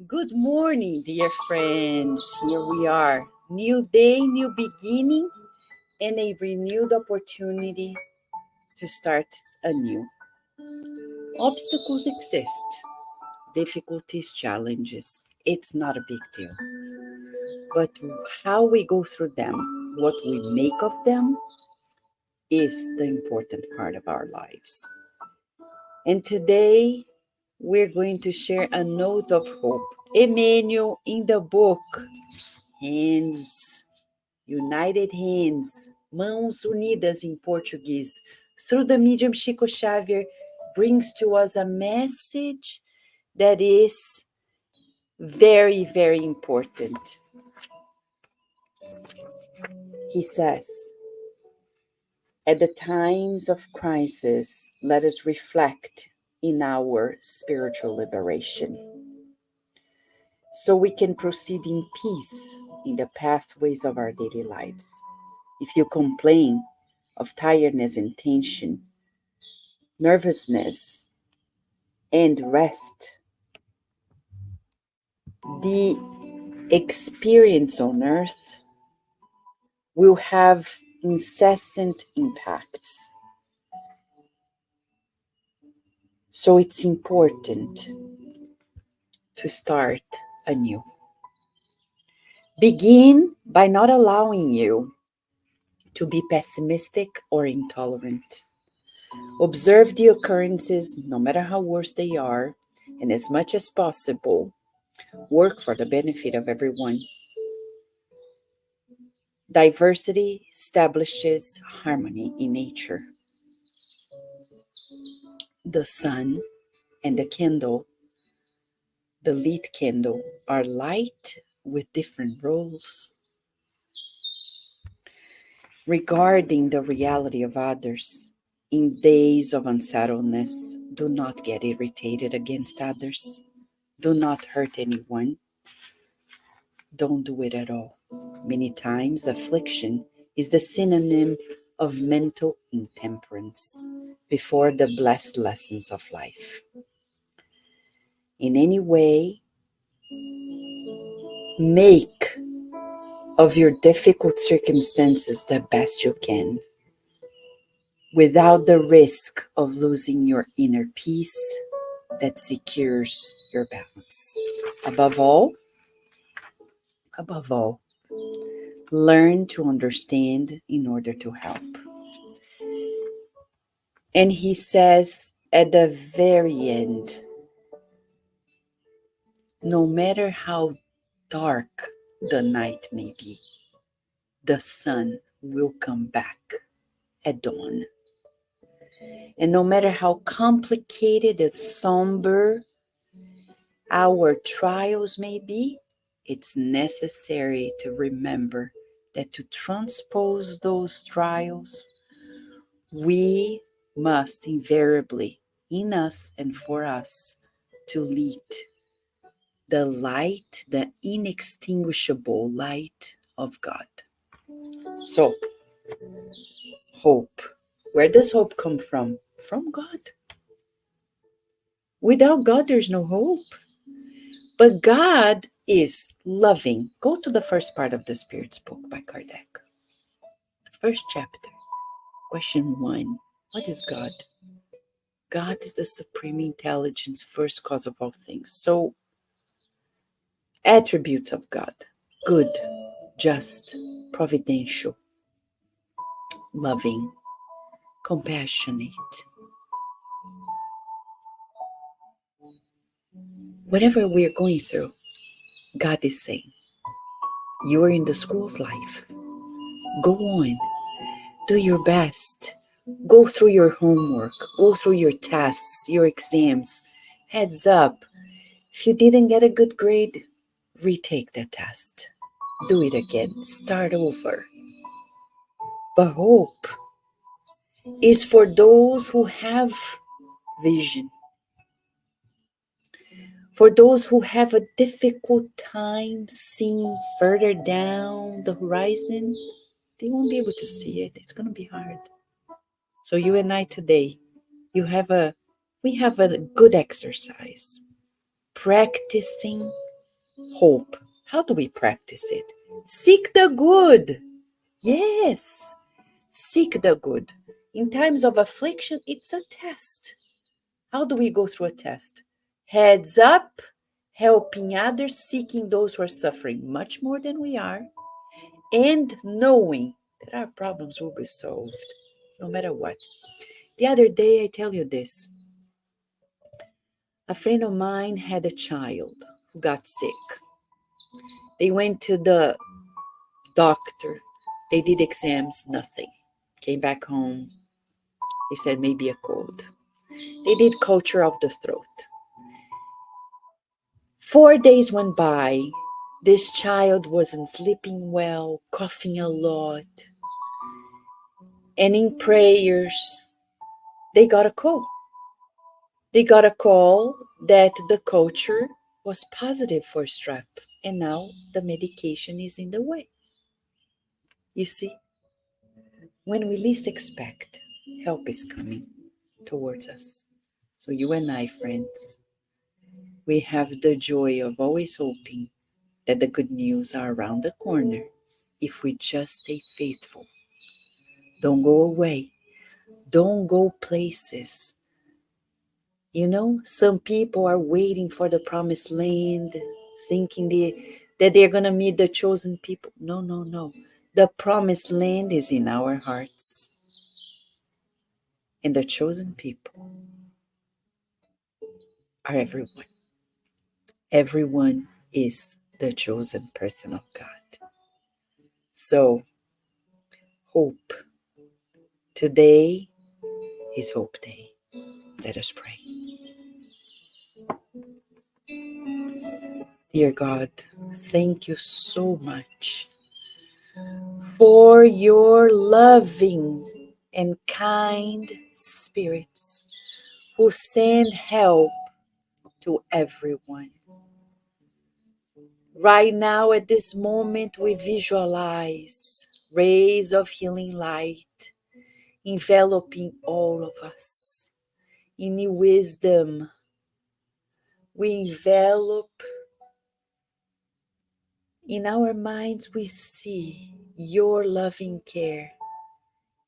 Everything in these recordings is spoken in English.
Good morning, dear friends. Here we are. New day, new beginning, and a renewed opportunity to start anew. Obstacles exist, difficulties, challenges. It's not a big deal. But how we go through them, what we make of them, is the important part of our lives. And today, we're going to share a note of hope. Emmanuel in the book, Hands United Hands, Mãos Unidas in Portuguese, through the medium Chico Xavier, brings to us a message that is very, very important. He says, at the times of crisis, let us reflect in our spiritual liberation so we can proceed in peace in the pathways of our daily lives. If you complain of tiredness and tension, nervousness, and rest, the experience on earth will have incessant impacts. So it's important to start anew. Begin by not allowing you to be pessimistic or intolerant. Observe the occurrences, no matter how worse they are, and as much as possible, work for the benefit of everyone. Diversity establishes harmony in nature. The sun and the candle, the lit candle, are light with different roles. Regarding the reality of others, in days of unsettledness, do not get irritated against others. Do not hurt anyone. Don't do it at all. Many times, affliction is the synonym of mental intemperance before the blessed lessons of life. In any way, make of your difficult circumstances the best you can, without the risk of losing your inner peace that secures your balance. Above all, learn to understand in order to help. And he says at the very end, no matter how dark the night may be, the sun will come back at dawn. And no matter how complicated and somber our trials may be, it's necessary to remember that to transpose those trials, we must invariably, in us and for us, to lead the light, the inextinguishable light of God. So, hope. Where does hope come from? From God. Without God, there's no hope. But God is loving. Go to the first part of the Spirit's book by Kardec. The first chapter, question 1. What is God? God is the supreme intelligence, first cause of all things. So, attributes of God: good, just, providential, loving, compassionate. Whatever we're going through, God is saying, you are in the school of life. Go on, do your best. Go through your homework, go through your tests, your exams. Heads up, if you didn't get a good grade, retake the test. Do it again, start over. But hope is for those who have vision, for those who have a difficult time seeing further down the horizon. They won't be able to see it. It's going to be hard. So you and I today, we have a good exercise, practicing Hope. How do we practice it? Seek the good. Yes, seek the good. In times of affliction, it's a test. How do we go through a test? Heads up, helping others, seeking those who are suffering much more than we are, and knowing that our problems will be solved no matter what. The other day, I tell you this. A friend of mine had a child who got sick. They went to the doctor. They did exams, nothing. Came back home. They said maybe a cold. They did culture of the throat. 4 days went by. This child wasn't sleeping well, coughing a lot. And in prayers, they got a call. They got a call that the culture was positive for strep. And now the medication is in the way. You see, when we least expect, help is coming towards us. So you and I, friends, we have the joy of always hoping that the good news are around the corner if we just stay faithful. Don't go away. Don't go places. You know, some people are waiting for the promised land, thinking that they're going to meet the chosen people. No, no, no. The promised land is in our hearts. And the chosen people are everyone. Everyone is the chosen person of God. So, hope. Today is Hope Day. Let us pray. Dear God, thank you so much for your loving and kind spirits who send help to everyone. Right now, at this moment, we visualize rays of healing light enveloping all of us. In new wisdom, we envelop. In our minds, we see your loving care,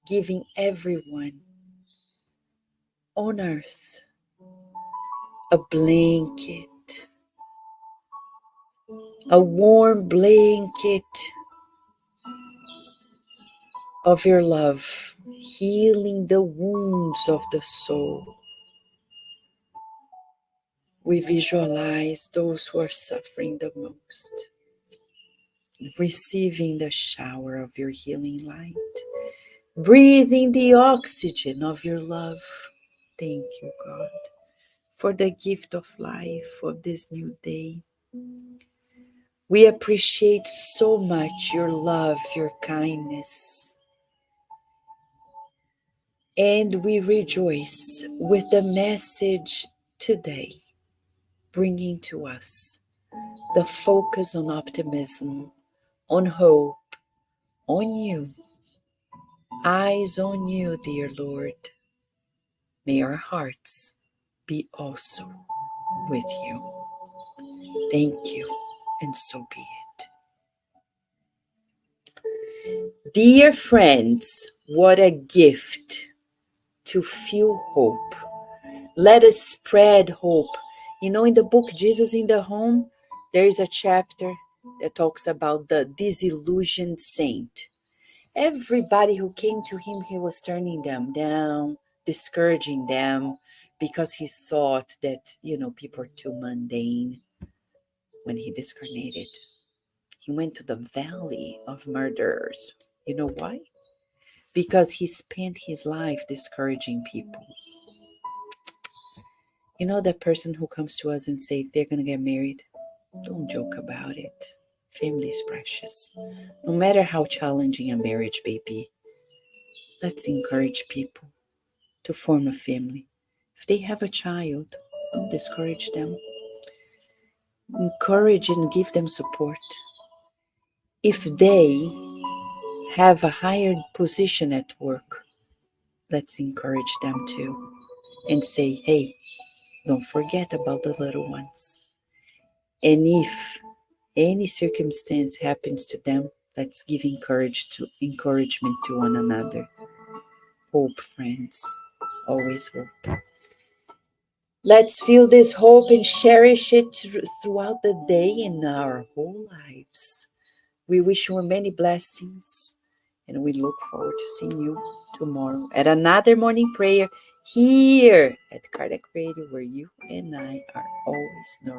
giving everyone on earth a blanket, a warm blanket of your love, healing the wounds of the soul. We visualize those who are suffering the most, receiving the shower of your healing light, breathing the oxygen of your love. Thank you, God, for the gift of life of this new day. We appreciate so much your love, your kindness, and we rejoice with the message today, bringing to us the focus on optimism, on hope, on you, eyes on you, dear Lord. May our hearts be also with you. Thank you, and so be it. Dear friends, what a gift to feel hope. Let us spread hope. You know, in the book Jesus in the Home, there is a chapter that talks about the disillusioned saint. Everybody who came to him, he was turning them down, discouraging them, because he thought that, people are too mundane. When he discarnated, he went to the valley of murderers. You know why? Because he spent his life discouraging people. You know that person who comes to us and say they're going to get married? Don't joke about it. Family is precious. No matter how challenging a marriage may be, let's encourage people to form a family. If they have a child, don't discourage them. Encourage and give them support. If they have a higher position at work, let's encourage them too and say, hey, don't forget about the little ones. And if any circumstance happens to them, let's give encouragement to one another. Hope, friends. Always hope. Let's feel this hope and cherish it throughout the day in our whole lives. We wish you many blessings, and we look forward to seeing you tomorrow at another morning prayer here at Kardec Radio, where you and I are always nourished.